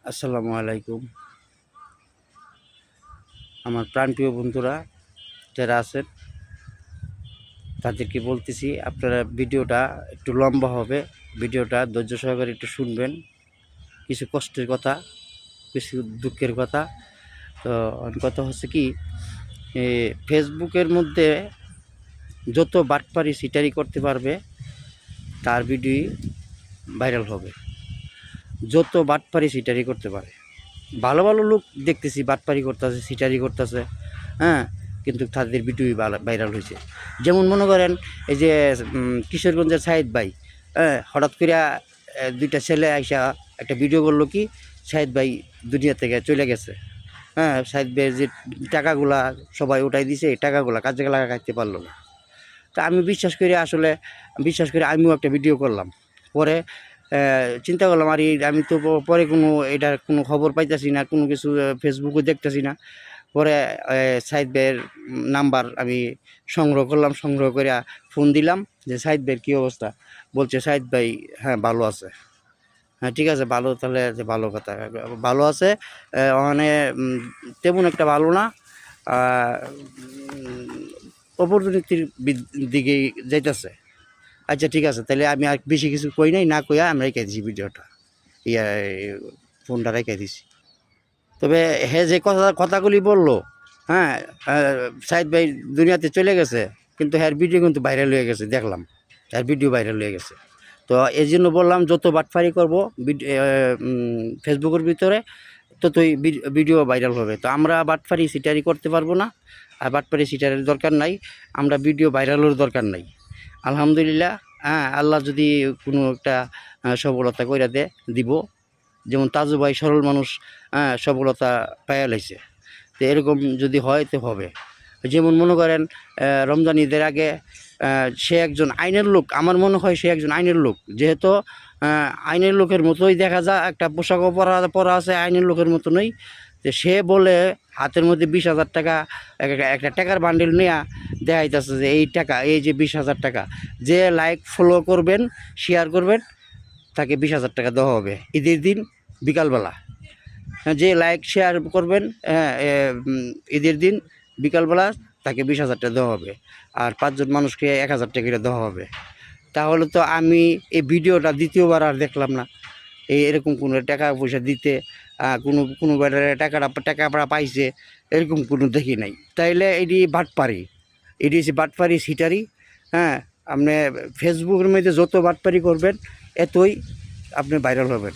আসসালামু আলাইকুম। আমার প্রাণপ্রিয় বন্ধুরা যারা আছেন তাদেরকে বলতেছি, আপনারা ভিডিওটা একটু লম্বা হবে, ভিডিওটা ধৈর্য সহকারে একটু শুনবেন। কিছু কষ্টের কথা, কিছু দুঃখের কথা। তো কথা হচ্ছে কি, ফেসবুকের মধ্যে যত বাটপারি সিটারি করতে পারবে তার ভিডিও ভাইরাল হবে। যত বাটপারি সিটারি করতে পারে, ভালো ভালো লোক দেখতেছি বাটপারি করতেছে, সিটারি করতেছে, হ্যাঁ, কিন্তু তাদের ভিডিও ভাইরাল হয়েছে। যেমন মনে করেন এই যে কিশোরগঞ্জের সাইদ ভাই, হ্যাঁ, হঠাৎ করে দুইটা ছেলে আইসা একটা ভিডিও করলো কি সাইদ ভাই দুনিয়া থেকে চলে গেছে। হ্যাঁ, সাইদ ভাইয়ের যে টাকাগুলা সবাই উঠাই দিছে, এই টাকাগুলা কাজে লাগাইতে পারলো না। তা আমি বিশ্বাস করে আমিও একটা ভিডিও করলাম। পরে চিন্তা করলাম, আর আমি তো পরে কোনো এটার কোনো খবর পাইতেছি না, কোনো কিছু ফেসবুকে দেখতেছি না। পরে সাইদ ভাইয়ের নাম্বার আমি সংগ্রহ করলাম, সংগ্রহ করে ফোন দিলাম যে সাইদ ভাইয়ের কী অবস্থা। বলছে সাইদ ভাই হ্যাঁ ভালো আছে। হ্যাঁ ঠিক আছে, ভালো, তাহলে যে ভালো কথা, ভালো আছে। ওখানে তেমন একটা ভালো না, অপরচুনিটির দিকেই যাইতেছে। আচ্ছা ঠিক আছে, তাহলে আমি আর বেশি কিছু কই নাই, না কইয়া আমি রেখে দিছি ভিডিওটা, ইয়া ফোনটা রেখে দিছি। তবে যে কথাগুলি বললো, হ্যাঁ, সাইদ ভাই দুনিয়াতে চলে গেছে, কিন্তু হ্যার ভিডিও কিন্তু ভাইরাল হয়ে গেছে, দেখলাম হ্যার ভিডিও ভাইরাল হয়ে গেছে। তো এই জন্য বললাম, যত বাটফারি করবো ফেসবুকের ভিতরে ততই ভিডিও ভাইরাল হবে। তো আমরা বাটফারি সিটারি করতে পারবো না, আর বাটফারি সিটারের দরকার নাই, আমরা ভিডিও ভাইরালের দরকার নাই। আলহামদুলিল্লাহ, হ্যাঁ, আল্লাহ যদি কোনো একটা সফলতা কইরা দিব, যেমন তাজু ভাই সরল মানুষ, হ্যাঁ, সফলতা পাইয়া লাইছে। তো এরকম যদি হয় তো হবে। যেমন মনে করেন রমজান ঈদের আগে সে একজন আইনের লোক, আমার মনে হয় সে একজন আইনের লোক, যেহেতু আইনের লোকের মতোই দেখা যায়, একটা পোশাকও পরা আছে আইনের লোকের মতনই। তো সে বলে হাতের মধ্যে 20,000 টাকা, একটা টাকার বান্ডেল নেওয়া দেখাইতেছে যে এই টাকা, এই যে 20,000 টাকা, যে লাইক ফলো করবেন, শেয়ার করবেন, তাকে 20,000 টাকা দেওয়া হবে ঈদের দিন বিকালবেলা। যে লাইক শেয়ার করবেন, হ্যাঁ, ঈদের দিন বিকালবেলা তাকে 20,000 টাকা দেওয়া হবে, আর 5 জন মানুষকে 1,000 টাকা করে দেওয়া হবে। তাহলে তো আমি এই ভিডিওটা দ্বিতীয়বার আর দেখলাম না। এরকম কোনো টাকা পয়সা দিতে কোনো কোনো টাকা পাইছে, এরকম কোনো দেখি নাই। তাইলে এটি বাটপারি, এটি হচ্ছে বাটপারি সিটারি। হ্যাঁ, আপনি ফেসবুকের মধ্যে যত বাটপারি করবেন এতই আপনি ভাইরাল হবেন।